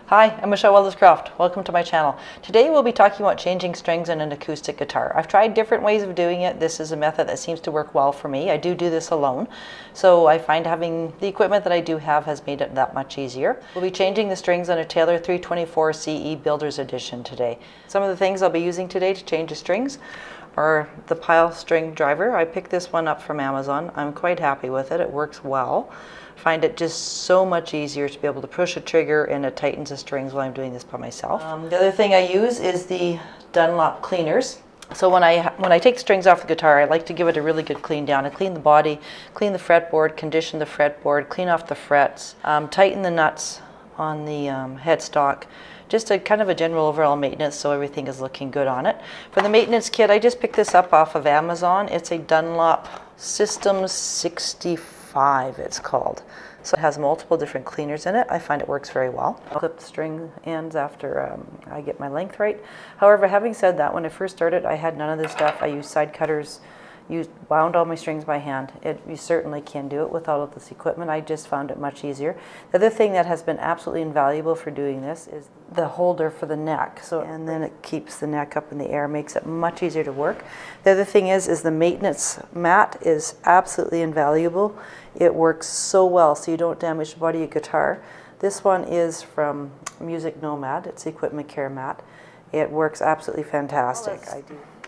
Hi, I'm Michelle Wellerscroft. Welcome to my channel. Today we'll be talking about changing strings in an acoustic guitar. I've tried different ways of doing it. This is a method that seems to work well for me. I do this alone, so I find having the equipment that I do have has made it that much easier. We'll be changing the strings on a Taylor 324 CE Builder's Edition today. Some of the things I'll be using today to change the strings are the pile string driver. I picked this one up from Amazon. I'm quite happy with it. It works well. Find it just so much easier to be able to push a trigger and it tightens the strings while I'm doing this by myself. The other thing I use is the Dunlop cleaners. So when I take the strings off the guitar, I like to give it a really good clean down. I clean the body, clean the fretboard, condition the fretboard, clean off the frets, tighten the nuts on the headstock. Just a kind of a general overall maintenance so everything is looking good on it. For the maintenance kit, I just picked this up off of Amazon. It's a Dunlop System 65, it's called. So it has multiple different cleaners in it. I find it works very well. I'll clip the string ends after I get my length right. However, having said that, when I first started, I had none of this stuff. I used side cutters, wound all my strings by hand. You certainly can do it with all of this equipment. I just found it much easier. The other thing that has been absolutely invaluable for doing this is the holder for the neck. And then it keeps the neck up in the air, makes it much easier to work. The other thing is the maintenance mat is absolutely invaluable. It works so well so you don't damage the body of your guitar. This one is from Music Nomad. It's Equipment Care mat. It works absolutely fantastic.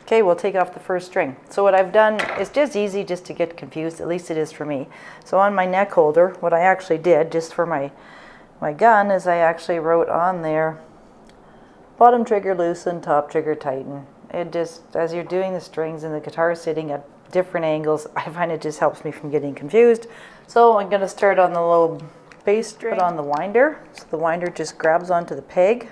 Okay, we'll take off the first string. So what I've done is just easy just to get confused, at least it is for me. So on my neck holder, what I actually did just for my gun is I actually wrote on there, bottom trigger loosen, top trigger tighten. It just, as you're doing the strings and the guitar is sitting at different angles, I find it just helps me from getting confused. So I'm going to start on the low bass string, put on the winder. So the winder just grabs onto the peg.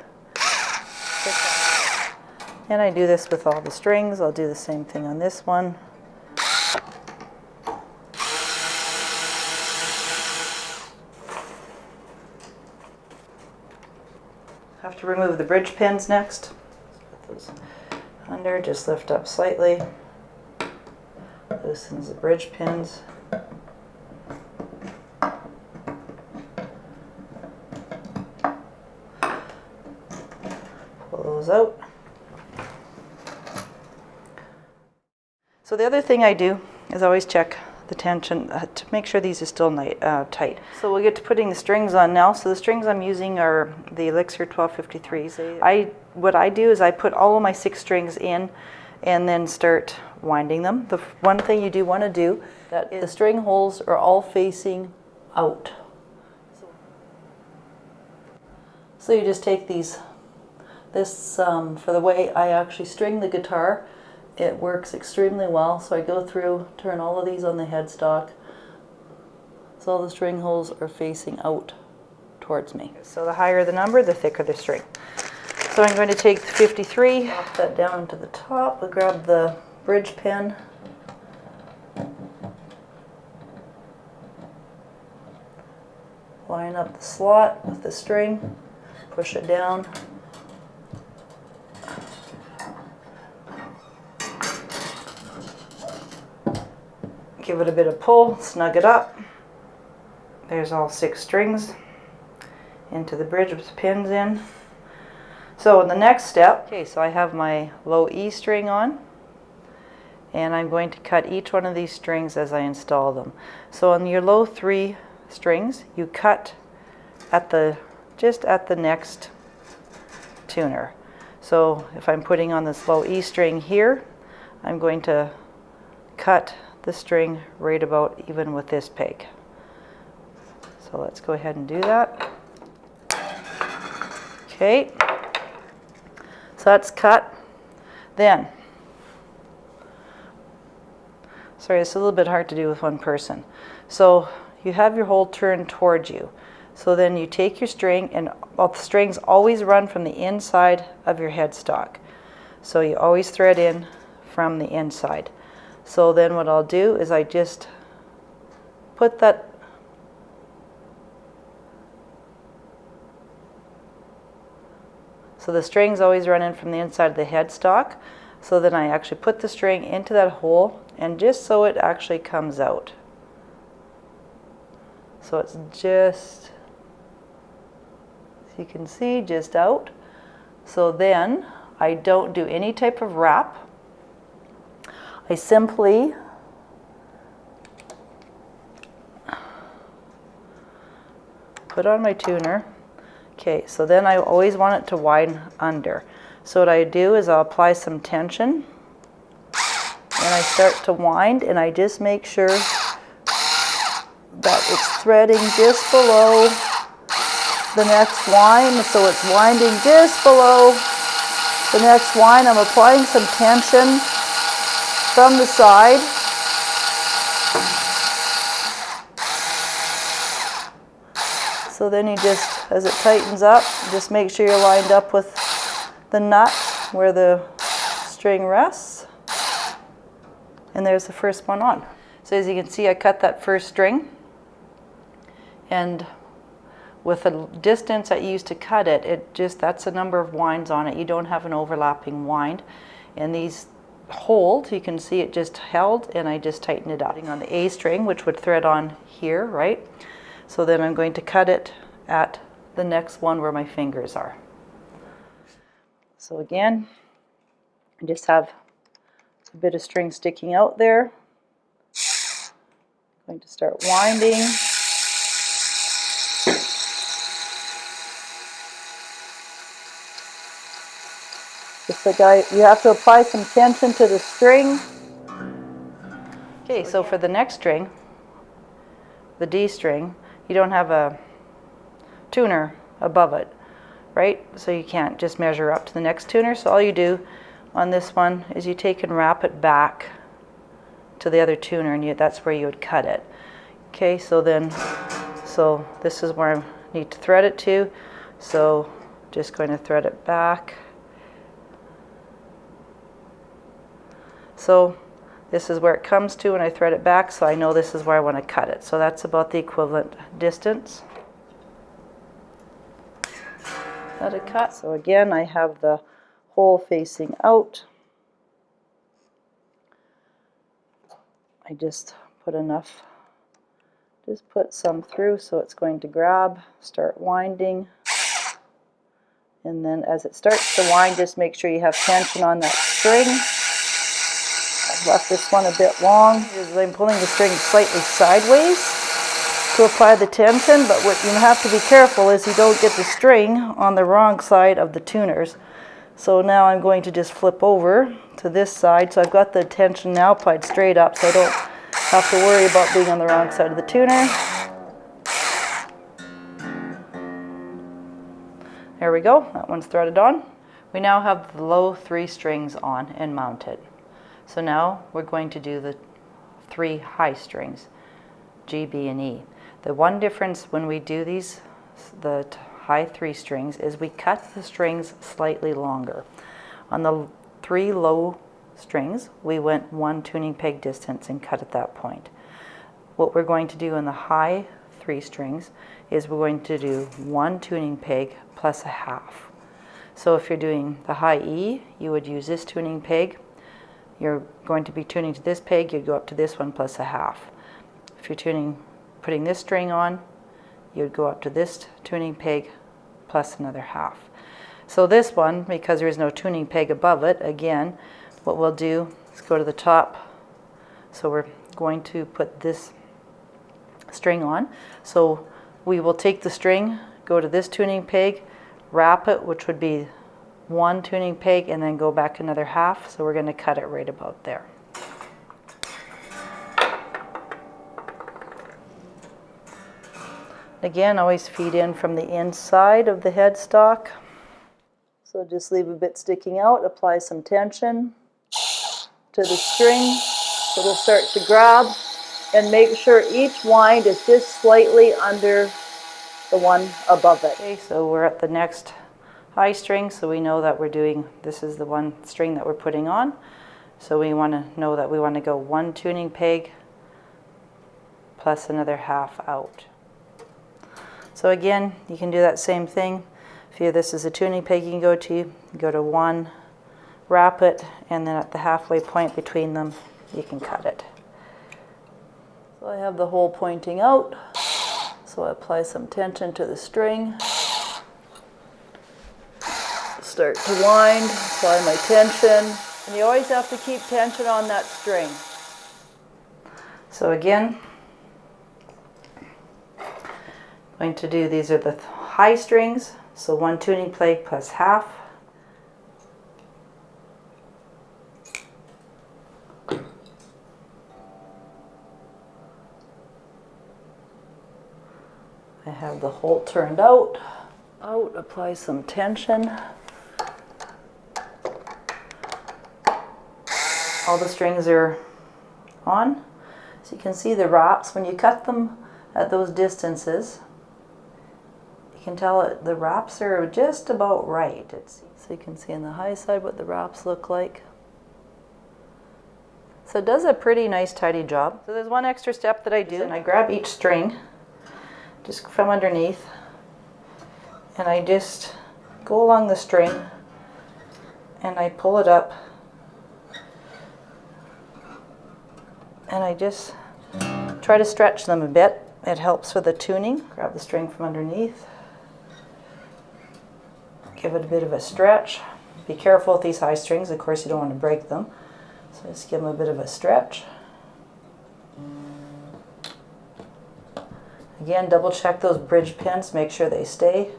And I do this with all the strings. I'll do the same thing on this one. Have to remove the bridge pins next. Put those under, just lift up slightly. Loosens the bridge pins. Pull those out. So the other thing I do is always check the tension to make sure these are still tight. So we'll get to putting the strings on now. So the strings I'm using are the Elixir 1253s. What I do is I put all of my 6 strings in and then start winding them. The one thing you do want to do that is the string holes are all facing out. So you just take this for the way I actually string the guitar. It works extremely well. So I go through, turn all of these on the headstock. So all the string holes are facing out towards me. So the higher the number, the thicker the string. So I'm going to take the 53, pop that down to the top. We'll grab the bridge pin. Line up the slot with the string, push it down. Give it a bit of pull, snug it up. There's all 6 strings into the bridge with the pins in. So in the next step, okay, so I have my low E string on, and I'm going to cut each one of these strings as I install them. So on your low 3 strings, you cut just at the next tuner. So if I'm putting on this low E string here, I'm going to cut the string right about even with this peg. So let's go ahead and do that. Okay, so that's cut. Then, sorry, it's a little bit hard to do with one person. So you have your hole turned towards you. So then you take your string, and the strings always run from the inside of your headstock. So you always thread in from the inside. So then what I'll do is I just put that, so the strings always run in from the inside of the headstock. So then I actually put the string into that hole, and just so it actually comes out. So it's just, you can see, just out. So then I don't do any type of wrap. I simply put on my tuner. Okay, so then I always want it to widen under. So what I do is I'll apply some tension and I start to wind, and I just make sure that it's threading just below the next line. So it's winding just below the next line. I'm applying some tension from the side. So then you just, as it tightens up, just make sure you're lined up with the nut where the string rests. And there's the first one on. So as you can see, I cut that first string, and with the distance I used to cut it, that's the number of winds on it. You don't have an overlapping wind. And these hold, you can see it just held, and I just tightened it up on the A string, which would thread on here, right? So then I'm going to cut it at the next one where my fingers are. So again, I just have a bit of string sticking out there. I'm going to start winding. Just like you have to apply some tension to the string. Okay, so for the next string, the D string, you don't have a tuner above it, right? So you can't just measure up to the next tuner. So all you do on this one is you take and wrap it back to the other tuner, and that's where you would cut it. Okay, so this is where I need to thread it to. So just going to thread it back. So this is where it comes to when I thread it back, so I know this is where I want to cut it. So that's about the equivalent distance that I cut. So again, I have the hole facing out. I just put some through so it's going to grab, start winding. And then as it starts to wind, just make sure you have tension on that string. I've left this one a bit long. I'm pulling the string slightly sideways to apply the tension, but what you have to be careful is you don't get the string on the wrong side of the tuners. So now I'm going to just flip over to this side. So I've got the tension now applied straight up, so I don't have to worry about being on the wrong side of the tuner. There we go, that one's threaded on. We now have the low 3 strings on and mounted. So now we're going to do the 3 high strings, G, B, and E. The one difference when we do these, the high 3 strings, is we cut the strings slightly longer. On the 3 low strings, we went 1 tuning peg distance and cut at that point. What we're going to do in the high 3 strings is we're going to do 1 tuning peg plus a half. So if you're doing the high E, you would use this tuning peg. You're going to be tuning to this peg, you'd go up to this one plus a half. If you're putting this string on, you'd go up to this tuning peg plus another half. So this one, because there is no tuning peg above it, again, what we'll do is go to the top. So we're going to put this string on. So we will take the string, go to this tuning peg, wrap it, which would be 1 tuning peg, and then go back another half. So we're going to cut it right about there. Again, always feed in from the inside of the headstock. So just leave a bit sticking out, apply some tension to the string. It'll start to grab, and make sure each wind is just slightly under the one above it. Okay, so we're at the next high string, so we know that this is the one string that we're putting on. So we want to know that we want to go 1 tuning peg plus another half out. So again, you can do that same thing. If this is a tuning peg you can go to 1, wrap it, and then at the halfway point between them, you can cut it. So I have the hole pointing out, so I apply some tension to the string. start to wind, apply my tension. And you always have to keep tension on that string. So again, I'm going to do, these are the high strings, so 1 tuning plate plus half. I have the hole turned out, apply some tension. All the strings are on. So you can see the wraps, when you cut them at those distances, you can tell the wraps are just about right. So you can see on the high side what the wraps look like. So it does a pretty nice tidy job. So there's one extra step that I do, and I grab each string just from underneath, and I just go along the string and I pull it up, and I just try to stretch them a bit. It helps with the tuning. Grab the string from underneath, give it a bit of a stretch. Be careful with these high strings, of course you don't want to break them, so just give them a bit of a stretch. Again, double check those bridge pins, make sure they stay.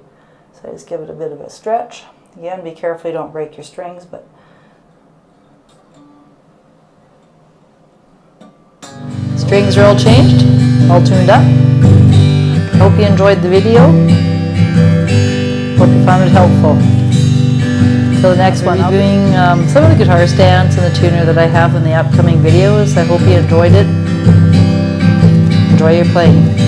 So I just give it a bit of a stretch. Again, be careful you don't break your strings, but strings are all changed, all tuned up. Hope you enjoyed the video. Hope you found it helpful. Till the next one, I'll be doing some of the guitar stands and the tuner that I have in the upcoming videos. I hope you enjoyed it. Enjoy your playing.